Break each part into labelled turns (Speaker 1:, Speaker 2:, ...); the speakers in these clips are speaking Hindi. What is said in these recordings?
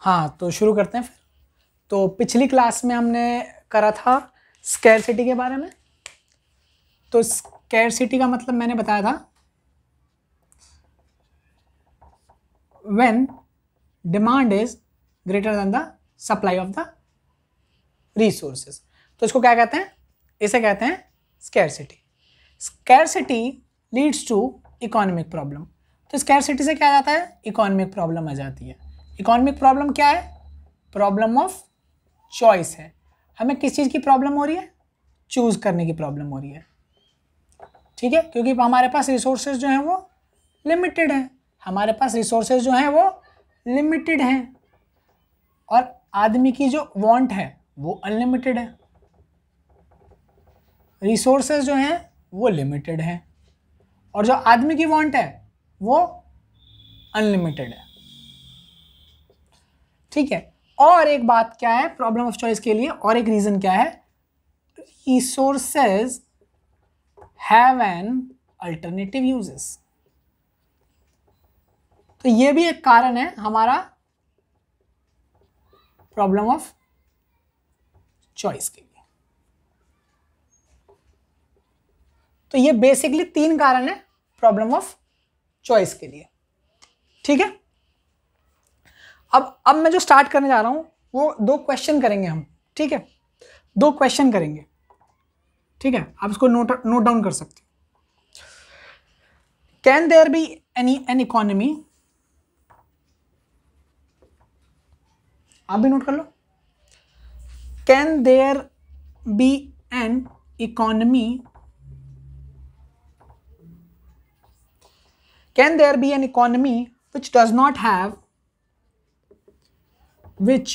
Speaker 1: हाँ, तो शुरू करते हैं फिर। तो पिछली क्लास में हमने करा था स्कैरसिटी के बारे में। तो स्कैरसिटी का मतलब मैंने बताया था when demand is greater than the supply of the resources. तो इसको क्या कहते हैं? इसे कहते हैं scarcity. Scarcity leads to economic problem. तो स्कैरसिटी से क्या आ जाता है? इकोनॉमिक प्रॉब्लम आ जाती है। इकोनॉमिक प्रॉब्लम क्या है? प्रॉब्लम ऑफ चॉइस है। हमें किस चीज़ की प्रॉब्लम हो रही है? चूज करने की प्रॉब्लम हो रही है। ठीक है, क्योंकि हमारे पास रिसोर्सेज जो हैं वो लिमिटेड हैं। हमारे पास रिसोर्सेज जो हैं वो लिमिटेड हैं और आदमी की जो वांट है वो अनलिमिटेड है। रिसोर्सेज जो हैं वो लिमिटेड हैं और जो आदमी की वांट है वो अनलिमिटेड है। ठीक है, और एक बात क्या है प्रॉब्लम ऑफ चॉइस के लिए, और एक रीजन क्या है? Resources have an alternative uses. तो ये भी एक कारण है हमारा प्रॉब्लम ऑफ चॉइस के लिए। तो ये बेसिकली 3 कारण है प्रॉब्लम ऑफ चॉइस के लिए। ठीक है, अब मैं जो स्टार्ट करने जा रहा हूं वो 2 क्वेश्चन करेंगे हम। ठीक है, 2 क्वेश्चन करेंगे। ठीक है, आप इसको नोट डाउन कर सकते हो। Can there be an economy, आप भी नोट कर लो। Can there be an economy, can there be an economy which does not have face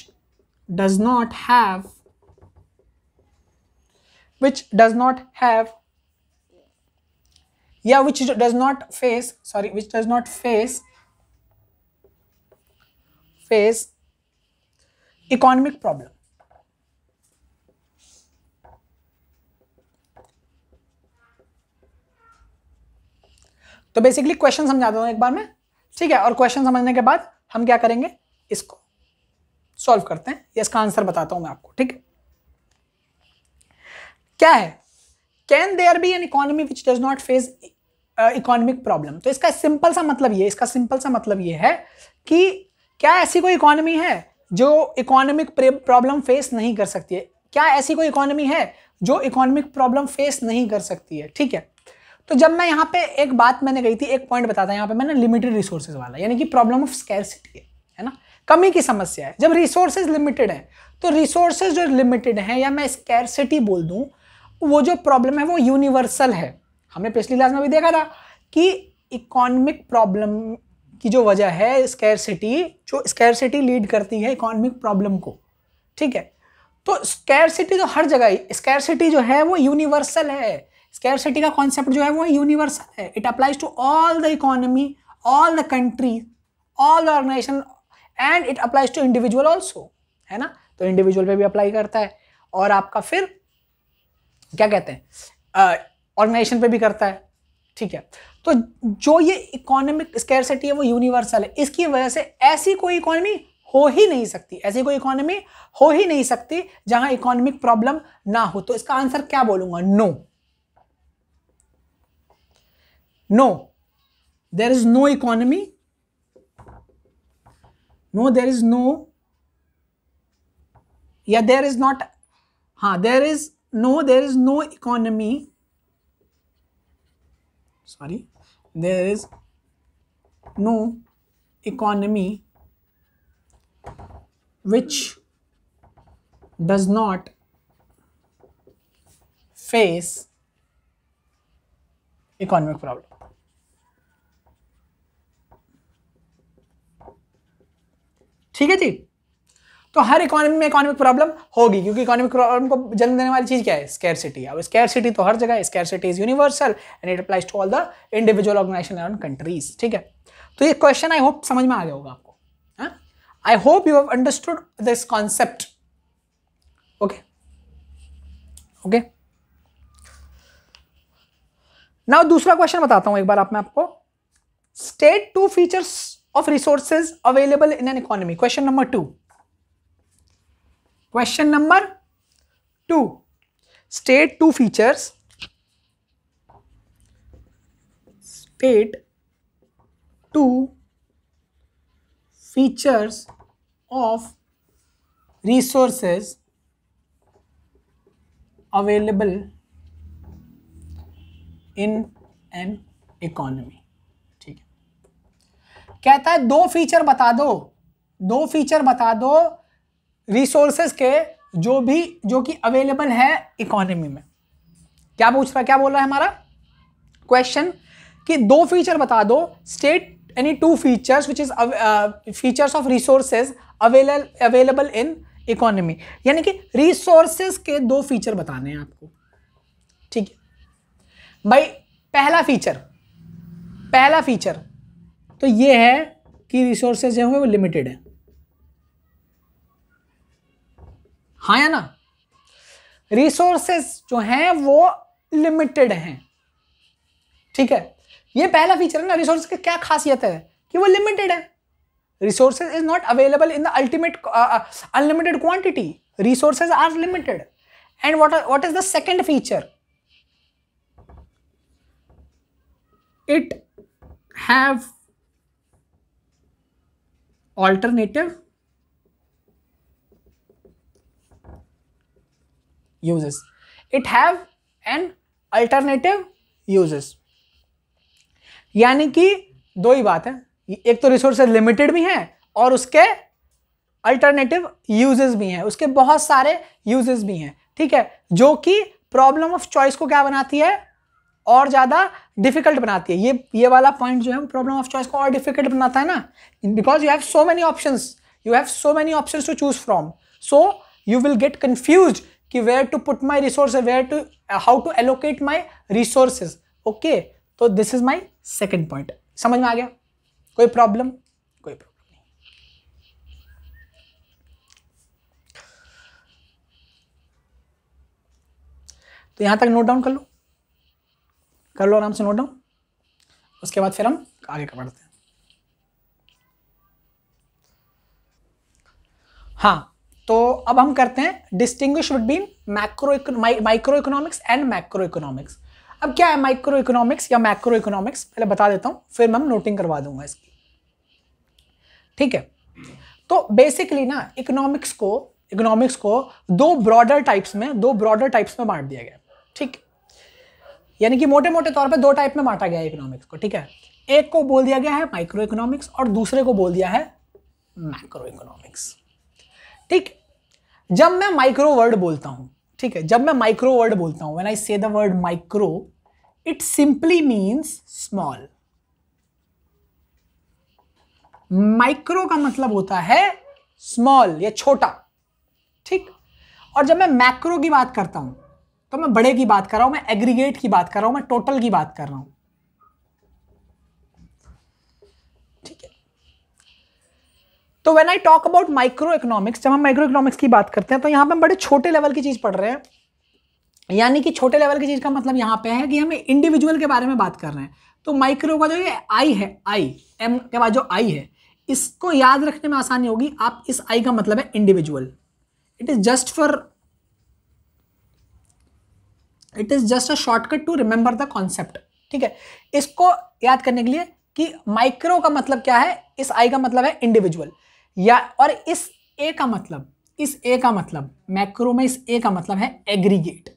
Speaker 1: economic problem? तो बेसिकली क्वेश्चन समझा दो एक बार में। ठीक है, और क्वेश्चन समझने के बाद हम क्या करेंगे, इसको सॉल्व करते हैं या इसका आंसर बताता हूं मैं आपको। ठीक है, क्या है? Can there be an economy which does not face economic problem. तो इसका सिंपल सा मतलब ये है कि क्या ऐसी कोई इकोनॉमी है जो इकोनॉमिक प्रॉब्लम फेस नहीं कर सकती है? क्या ऐसी कोई इकोनॉमी है जो इकोनॉमिक प्रॉब्लम फेस नहीं कर सकती है? ठीक है, तो जब मैं यहाँ पे एक बात मैंने कही थी, एक पॉइंट बताता यहाँ पे मैंने, लिमिटेड रिसोर्सेज वाला, यानी कि प्रॉब्लम ऑफ स्कैरसिटी है ना, कमी की समस्या है। जब रिसोर्सेज लिमिटेड है तो रिसोर्सेज जो लिमिटेड है या मैं स्कैरसिटी बोल दूं, वो जो प्रॉब्लम है वो यूनिवर्सल है। हमने पिछली क्लास में भी देखा था कि इकोनॉमिक प्रॉब्लम की जो वजह है स्कैरसिटी लीड करती है इकोनॉमिक प्रॉब्लम को। ठीक है, तो स्कैरसिटी तो हर जगह, स्कैरसिटी जो है वो यूनिवर्सल है। स्कैरसिटी का कॉन्सेप्ट जो है वो यूनिवर्सल है। It applies to all the economy, all the country, all the organisation and it applies to individual also, है ना। तो इंडिविजुअल पे भी अप्लाई करता है और आपका फिर क्या कहते हैं ऑर्गेनाइजेशन पे भी करता है। ठीक है, तो जो ये इकोनॉमिक स्कैरसिटी है वो यूनिवर्सल है। इसकी वजह से ऐसी कोई इकोनॉमी हो ही नहीं सकती, जहां इकोनॉमिक प्रॉब्लम ना हो। तो इसका आंसर क्या बोलूंगा? No, there is no economy, no there is no, या देयर इज नॉट, हाँ there is no economy, sorry, there is no economy which does not face economic problem. ठीक है जी, तो हर इकोनॉमी में इकोनॉमिक प्रॉब्लम होगी, क्योंकि इकोनॉमिक प्रॉब्लम को जन्म देने वाली चीज क्या है? स्कैरसिटी। अब स्कैरसिटी तो हर जगह है, scarcity is universal and it applies to all the individual organisation and countries. ठीक है, तो ये क्वेश्चन आई होप समझ में आ गया होगा आपको। I hope you have understood this concept. Okay. Now दूसरा क्वेश्चन बताता हूं एक बार मैं आपको। State 2 features of resources available in an economy. Question number 2. Question number 2. State two features. State two features of resources available in an economy. ठीक है, कहता है दो फीचर बता दो रिसोर्सेज के जो कि अवेलेबल है इकोनॉमी में। क्या बोल रहा है हमारा क्वेश्चन कि दो फीचर बता दो, state any two features which is features of resources available in economy, यानी कि रिसोर्सेज के दो फीचर बताने हैं आपको। ठीक है भाई, पहला फीचर तो ये है कि रिसोर्सेज जो है वो लिमिटेड है, हाँ या ना? रिसोर्सेज जो हैं वो लिमिटेड हैं। ठीक है, ये पहला फीचर है ना। रिसोर्सेज की क्या खासियत है कि वो लिमिटेड है। Resources is not available in the ultimate unlimited quantity, resources are limited. And what is the second feature? It have alternative uses. It have an alternative uses. यानी कि दो ही बात है, एक तो रिसोर्सेज लिमिटेड भी हैं और उसके अल्टरनेटिव यूजेस भी हैं, उसके बहुत सारे यूजेस भी हैं। ठीक है, जो कि प्रॉब्लम ऑफ चॉइस को क्या बनाती है और ज्यादा डिफिकल्ट बनाती है। ये वाला पॉइंट जो है वो प्रॉब्लम ऑफ चॉइस को और डिफिकल्ट बनाता है ना, because you have so many options to choose from, so you will get confused कि where to put my resources, how to allocate my resources. Okay, तो this is my second point. समझ में आ गया? कोई प्रॉब्लम नहीं। तो यहां तक नोट डाउन कर लो आराम से नोट डाउन, उसके बाद फिर हम आगे का पढ़ते हैं। हाँ, तो अब हम करते हैं distinguish between micro economics and macro economics. अब क्या है माइक्रो इकोनॉमिक्स या मैक्रो इकोनॉमिक्स, पहले बता देता हूं, फिर मैं नोटिंग करवा दूंगा इसकी। ठीक है, तो बेसिकली ना इकोनॉमिक्स को दो ब्रॉडर टाइप्स में बांट दिया गया। ठीक, यानी कि मोटे मोटे तौर पे दो टाइप में बांटा गया है इकोनॉमिक्स को। ठीक है, एक को बोल दिया गया है माइक्रो इकोनॉमिक्स और दूसरे को बोल दिया है मैक्रो इकोनॉमिक्स। ठीक, जब मैं माइक्रो वर्ड बोलता हूं, ठीक है, व्हेन आई से the word micro, it simply means small. Micro का मतलब होता है स्मॉल या छोटा। ठीक, और जब मैं मैक्रो की बात करता हूं तो मैं बड़े की बात कर रहा हूं, मैं एग्रीगेट की बात कर रहा हूं, मैं टोटल की बात कर रहा हूं। ठीक है, तो when I talk about micro economics, जब हम माइक्रो इकोनॉमिक्स की बात करते हैं तो यहां पे हम बड़े छोटे लेवल की चीज पढ़ रहे हैं। यानी कि छोटे लेवल की चीज का मतलब यहां पे है कि हम इंडिविजुअल के बारे में बात कर रहे हैं। तो माइक्रो का जो ये आई है, एम के बाद जो आई है, इसको याद रखने में आसानी होगी। आप इस आई का मतलब है individual. It is just a shortcut to remember the concept. ठीक है, इसको याद करने के लिए कि माइक्रो का मतलब क्या है, इस आई का मतलब है इंडिविजुअल, या और इस ए का मतलब मैक्रो में इस ए का मतलब है एग्रीगेट।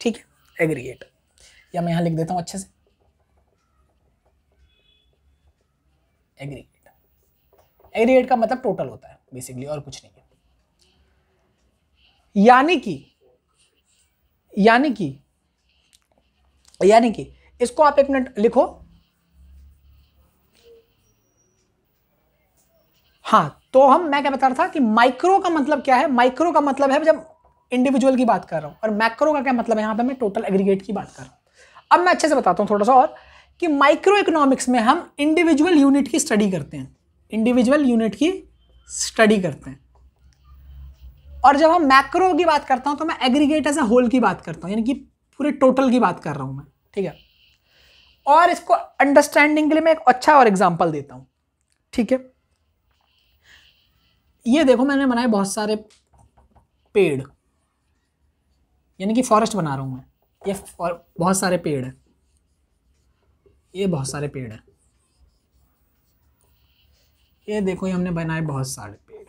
Speaker 1: ठीक है, एग्रीगेट, या मैं यहां लिख देता हूं अच्छे से, एग्रीगेट का मतलब टोटल होता है बेसिकली, और कुछ नहीं है। यानी कि इसको आप एक मिनट लिखो। हाँ, तो मैं क्या बता रहा था कि माइक्रो का मतलब क्या है। माइक्रो का मतलब है जब इंडिविजुअल की बात कर रहा हूं, और मैक्रो का क्या मतलब है, यहां पे मैं टोटल एग्रीगेट की बात कर रहा हूं। अब मैं अच्छे से बताता हूं थोड़ा सा और, कि माइक्रो इकोनॉमिक्स में हम इंडिविजुअल यूनिट की स्टडी करते हैं, और जब हम मैक्रो की बात करता हूं तो मैं एग्रीगेट एज अ होल की बात करता हूं, यानी कि पूरे टोटल की बात कर रहा हूं मैं। ठीक है, और इसको अंडरस्टैंडिंग के लिए मैं एक अच्छा और एग्जांपल देता हूं। ठीक है, ये देखो मैंने बनाए बहुत सारे पेड़, यानी कि फॉरेस्ट बना रहा हूं मैं, ये बहुत सारे पेड़ है, ये बहुत सारे पेड़ है, ये देखो ये हमने बनाए बहुत सारे पेड़,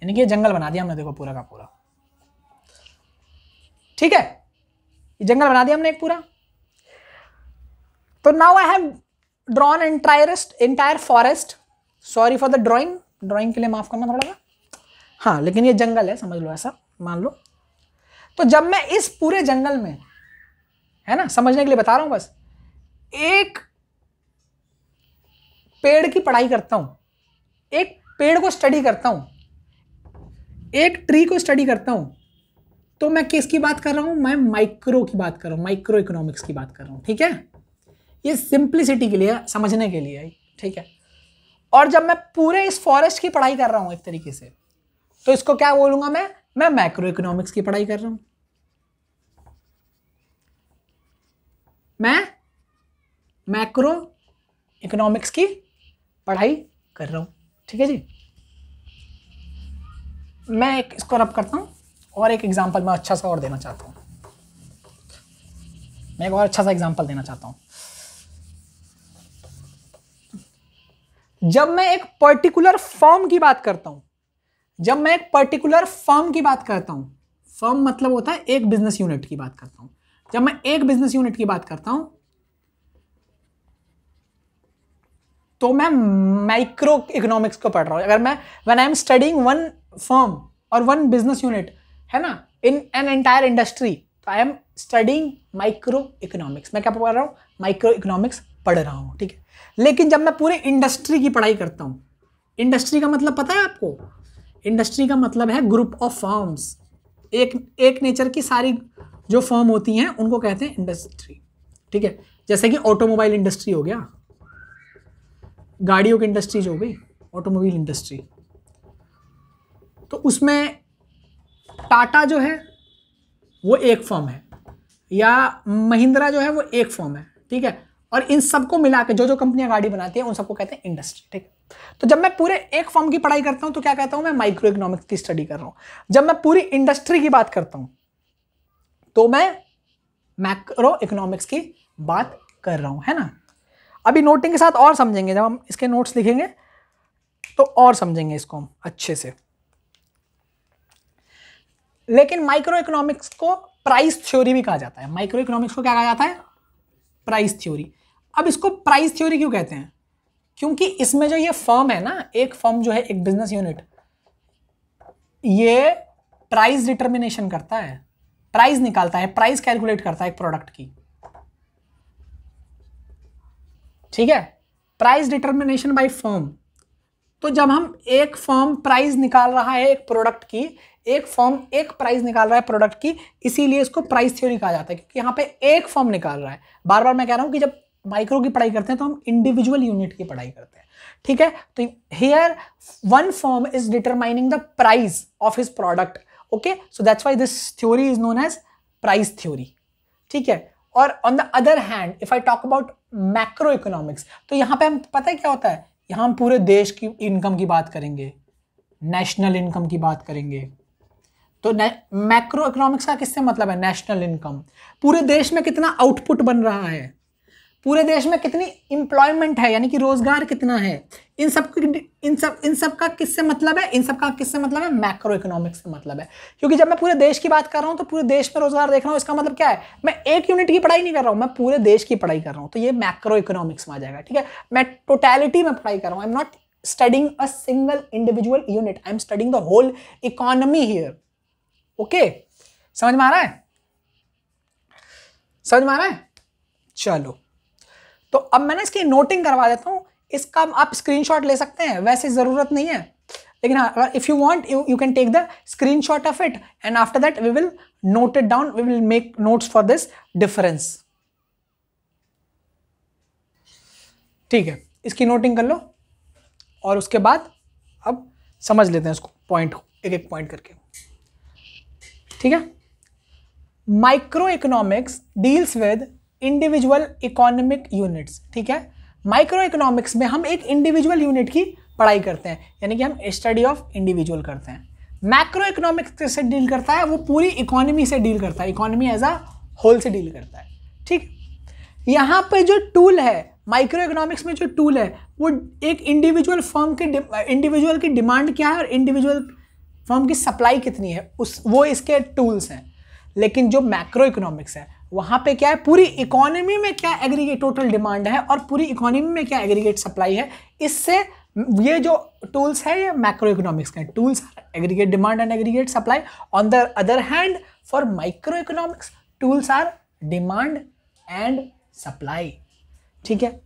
Speaker 1: यानी कि ये जंगल बना दिया हमने, देखो पूरा का पूरा, ठीक है, ये जंगल बना दिया हमने एक पूरा। तो now I have drawn entire forest, sorry for the drawing के लिए माफ करना थोड़ा सा, हाँ लेकिन ये जंगल है, समझ लो ऐसा मान लो। तो जब मैं इस पूरे जंगल में, है ना, समझने के लिए बता रहा हूं बस, एक पेड़ की पढ़ाई करता हूं, एक पेड़ को स्टडी करता हूं, एक ट्री को स्टडी करता हूं, तो मैं किसकी बात कर रहा हूं, मैं माइक्रो की बात कर रहा हूं, माइक्रो इकोनॉमिक्स की बात कर रहा हूं, ठीक है, ये सिंप्लिसिटी के लिए, समझने के लिए, ठीक है। और जब मैं पूरे इस फॉरेस्ट की पढ़ाई कर रहा हूं एक तरीके से, तो इसको क्या बोलूंगा मैं मैक्रो इकोनॉमिक्स की पढ़ाई कर रहा हूं, मैं मैक्रो इकोनॉमिक्स की पढ़ाई कर रहा हूं, ठीक है जी। मैं एक इसको रब करता हूं और एक एग्जांपल मैं अच्छा सा और देना चाहता हूं, मैं एक और अच्छा सा एग्जांपल देना चाहता हूं। जब मैं एक पर्टिकुलर फर्म की बात करता हूं, जब मैं एक पर्टिकुलर फर्म की बात करता हूं, फर्म मतलब होता है एक बिजनेस यूनिट की बात करता हूं, जब मैं एक बिजनेस यूनिट की बात करता हूं तो मैं माइक्रो इकोनॉमिक्स को पढ़ रहा हूं। अगर मैं when I am studying one firm और वन बिजनेस यूनिट, है ना, इन एन एंटायर इंडस्ट्री, तो I am studying micro economics, मैं क्या पढ़ रहा हूं, माइक्रो इकोनॉमिक्स पढ़ रहा हूं, ठीक है। लेकिन जब मैं पूरे इंडस्ट्री की पढ़ाई करता हूं, इंडस्ट्री का मतलब पता है आपको, इंडस्ट्री का मतलब है ग्रुप ऑफ फर्म्स, एक नेचर की सारी जो फर्म होती हैं उनको कहते हैं इंडस्ट्री, ठीक है। जैसे कि ऑटोमोबाइल इंडस्ट्री हो गया, गाड़ियों की इंडस्ट्री जो हो गई ऑटोमोबाइल इंडस्ट्री, तो उसमें टाटा जो है वो एक फर्म है, या महिंद्रा जो है वो एक फर्म है, ठीक है। और इन सबको मिला के जो कंपनियां गाड़ी बनाती हैं उन सबको कहते हैं इंडस्ट्री, ठीक है। तो जब मैं पूरे एक फर्म की पढ़ाई करता हूं तो क्या कहता हूं, मैं माइक्रो इकोनॉमिक्स की स्टडी कर रहा हूं। जब मैं पूरी इंडस्ट्री की बात करता हूं तो मैं मैक्रो इकोनॉमिक्स की बात कर रहा हूं, है ना। अभी नोटिंग के साथ और समझेंगे, जब हम इसके नोट्स लिखेंगे तो और समझेंगे इसको हम अच्छे से। लेकिन माइक्रो इकोनॉमिक्स को प्राइस थ्योरी भी कहा जाता है, माइक्रो इकोनॉमिक्स को क्या कहा जाता है, प्राइस थ्योरी। अब इसको प्राइस थ्योरी क्यों कहते हैं, क्योंकि इसमें जो ये फर्म है ना, एक फर्म जो है, एक बिजनेस यूनिट, ये प्राइस डिटर्मिनेशन करता है, प्राइस निकालता है, प्राइस कैलकुलेट करता है एक प्रोडक्ट की, ठीक है, प्राइस डिटर्मिनेशन बाय फर्म। तो जब हम एक फर्म प्राइस निकाल रहा है एक प्रोडक्ट की, एक फर्म एक प्राइस निकाल रहा है प्रोडक्ट की, इसीलिए इसको प्राइस थ्योरी कहा जाता है, क्योंकि यहाँ पे एक फर्म निकाल रहा है। बार बार मैं कह रहा हूं कि जब माइक्रो की पढ़ाई करते हैं तो हम इंडिविजुअल यूनिट की पढ़ाई करते हैं, ठीक है। तो here one firm is determining the price of his product, okay, so that's why this theory is known as price theory, ठीक है। और on the other hand if I talk about macro economics, तो यहाँ पे हम पता है क्या होता है, यहाँ हम पूरे देश की इनकम की बात करेंगे, नेशनल इनकम की बात करेंगे। तो मैक्रो इकोनॉमिक्स का किससे मतलब है, नेशनल इनकम, पूरे देश में कितना आउटपुट बन रहा है, पूरे देश में कितनी एम्प्लॉयमेंट है, यानी कि रोजगार कितना है, इन सब का किससे मतलब है, इन सब का किससे मतलब है, मैक्रो इकोनॉमिक्स से मतलब है। क्योंकि जब मैं पूरे देश की बात कर रहा हूं तो पूरे देश में रोजगार देख रहा हूं, इसका मतलब क्या है, मैं एक यूनिट की पढ़ाई नहीं कर रहा हूं, मैं पूरे देश की पढ़ाई कर रहा हूं, तो ये मैक्रो इकोनॉमिक्स में आ जाएगा, ठीक है। मैं टोटलिटी में पढ़ाई कर रहा हूं, I am not studying a single individual unit, I am studying the whole economy here, okay. समझ में आ रहा है, समझ में आ रहा है, चलो। तो अब मैंने इसकी नोटिंग करवा देता हूं, इसका आप स्क्रीनशॉट ले सकते हैं, वैसे जरूरत नहीं है, लेकिन हाँ, if you want you can take the screenshot of it and after that we will note it down, we will make notes for this difference, ठीक है। इसकी नोटिंग कर लो और उसके बाद अब समझ लेते हैं इसको पॉइंट, एक एक पॉइंट करके, ठीक है। Micro economics deals with individual economic units, ठीक है। माइक्रो इकोनॉमिक्स में हम एक इंडिविजुअल यूनिट की पढ़ाई करते हैं, यानी कि हम स्टडी ऑफ इंडिविजुअल करते हैं। मैक्रो इकोनॉमिक्स से डील करता है, वो पूरी इकोनॉमी से डील करता है, इकोनॉमी एज अ होल से डील करता है। ठीक, यहाँ पे जो टूल है माइक्रो इकोनॉमिक्स में, जो टूल है वो एक इंडिविजुअल फर्म के इंडिविजुअल की डिमांड क्या है और इंडिविजुअल फर्म की सप्लाई कितनी है, वो इसके टूल्स हैं। लेकिन जो मैक्रो इकोनॉमिक्स है वहाँ पे क्या है, पूरी इकोनॉमी में क्या एग्रीगेट टोटल डिमांड है और पूरी इकोनॉमी में क्या एग्रीगेट सप्लाई है। इससे ये जो टूल्स है ये मैक्रो इकोनॉमिक्स के tools, aggregate demand and aggregate supply. On the other hand for micro economics tools are demand and supply. ठीक है,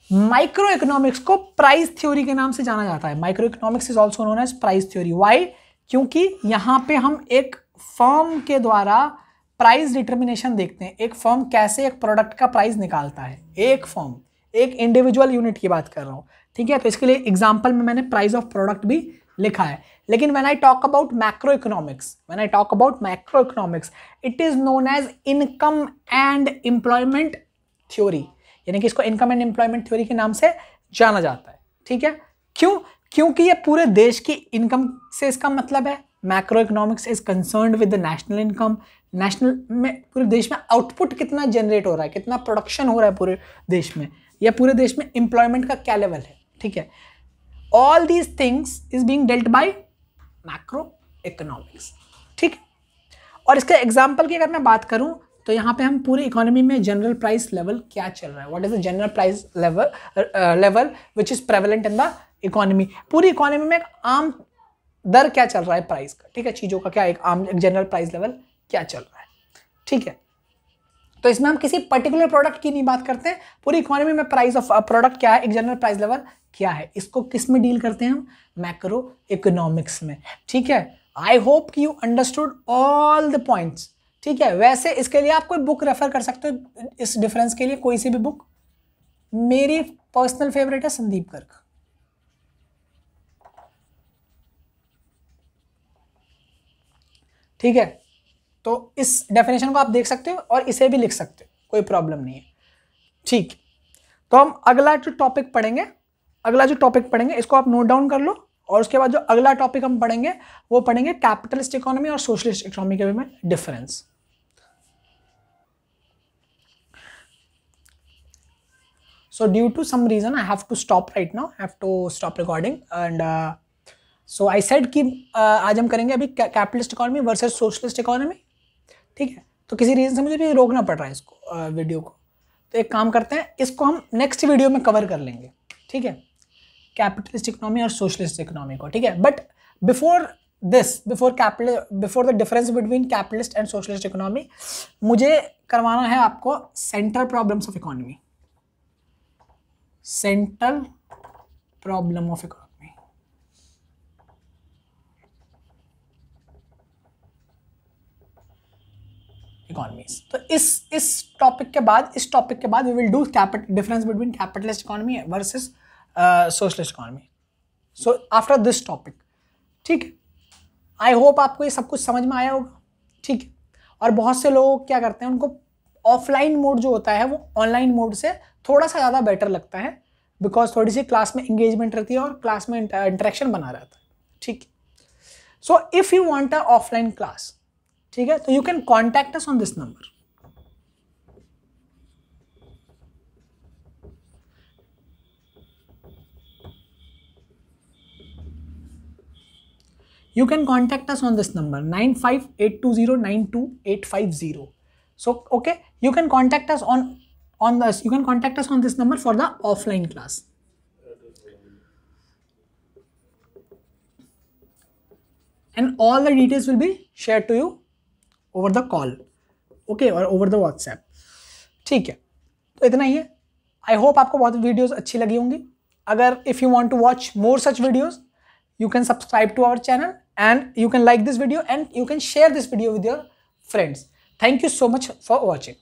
Speaker 1: माइक्रो इकोनॉमिक्स को प्राइस थ्योरी के नाम से जाना जाता है। Micro economics is also known as price theory. Why? क्योंकि यहाँ पे हम एक फर्म के द्वारा प्राइस डिटर्मिनेशन देखते हैं, एक फर्म कैसे एक प्रोडक्ट का प्राइस निकालता है। एक फर्म, एक इंडिविजुअल यूनिट की बात कर रहा हूँ, ठीक है। तो इसके लिए एग्जाम्पल में मैंने प्राइस ऑफ प्रोडक्ट भी लिखा है। लेकिन when I talk about macro economics, it is known as income and employment theory, यानी कि इसको इनकम एंड एम्प्लॉयमेंट थ्योरी के नाम से जाना जाता है। ठीक है, क्यों? क्योंकि ये पूरे देश की इनकम से इसका मतलब है। Macro economics is concerned with the national income. National में पूरे देश में आउटपुट कितना जनरेट हो रहा है, कितना प्रोडक्शन हो रहा है पूरे देश में, या पूरे देश में एम्प्लॉयमेंट का क्या लेवल है। ठीक है, all these things is being dealt by macro economics. ठीक, और इसके एग्जाम्पल की अगर मैं बात करूं तो यहाँ पे हम पूरी इकोनॉमी में जनरल प्राइस लेवल क्या चल रहा है, what is the general price level which is prevalent in the economy. पूरी इकोनॉमी में एक आम दर क्या चल रहा है प्राइस का। ठीक है, चीज़ों का क्या एक जनरल प्राइस लेवल क्या चल रहा है। ठीक है, तो इसमें हम किसी पर्टिकुलर प्रोडक्ट की नहीं बात करते हैं, पूरी इकोनॉमी में प्राइस ऑफ प्रोडक्ट क्या है, एक जनरल प्राइस लेवल क्या है, इसको किस में डील करते हैं हम, मैक्रो इकोनॉमिक्स में। ठीक है, आई होप कि you understood all the points. ठीक है, वैसे इसके लिए आप कोई बुक रेफर कर सकते हो इस डिफरेंस के लिए, कोई सी भी बुक। मेरी पर्सनल फेवरेट है संदीप गर्ग। ठीक है, तो इस डेफिनेशन को आप देख सकते हो और इसे भी लिख सकते हो, कोई प्रॉब्लम नहीं है। ठीक, तो हम अगला जो टॉपिक पढ़ेंगे इसको आप नोट डाउन कर लो, और उसके बाद जो अगला टॉपिक हम पढ़ेंगे वो पढ़ेंगे कैपिटलिस्ट इकोनॉमी और सोशलिस्ट इकोनॉमी के में difference. So due to some reason I have to stop right now, I have to stop recording, and so I said कि आज हम करेंगे अभी capitalist economy versus socialist economy. ठीक है, तो किसी रीज़न से मुझे भी रोकना पड़ रहा है इसको वीडियो को, तो एक काम करते हैं, इसको हम नेक्स्ट वीडियो में कवर कर लेंगे। ठीक है, कैपिटलिस्ट इकोनॉमी और सोशलिस्ट इकोनॉमी को। ठीक है, but before the difference between capitalist and socialist economy, मुझे करवाना है आपको central problems of economy. Central problem of economies. तो इस टॉपिक के बाद we will do difference between capitalist economy versus socialist economy, so after this topic. ठीक है, आई होप आपको ये सब कुछ समझ में आया होगा। ठीक है, और बहुत से लोग क्या करते हैं, उनको ऑफलाइन मोड जो होता है वो ऑनलाइन मोड से थोड़ा सा ज़्यादा बेटर लगता है, बिकॉज थोड़ी सी क्लास में इंगेजमेंट रहती है और क्लास में इंटरेक्शन बना रहता है। ठीक, so if you want a offline class, ठीक है, तो you can contact us on this number. You can contact us on this number 9582092850. So okay, you can contact us on this number for the offline class. And all the details will be shared to you over the call, okay, or over the WhatsApp. ठीक है, तो इतना ही है। I hope आपको बहुत वीडियोस अच्छी लगी होंगी। अगर if you want to watch more such videos, you can subscribe to our channel and you can like this video and you can share this video with your friends. Thank you so much for watching.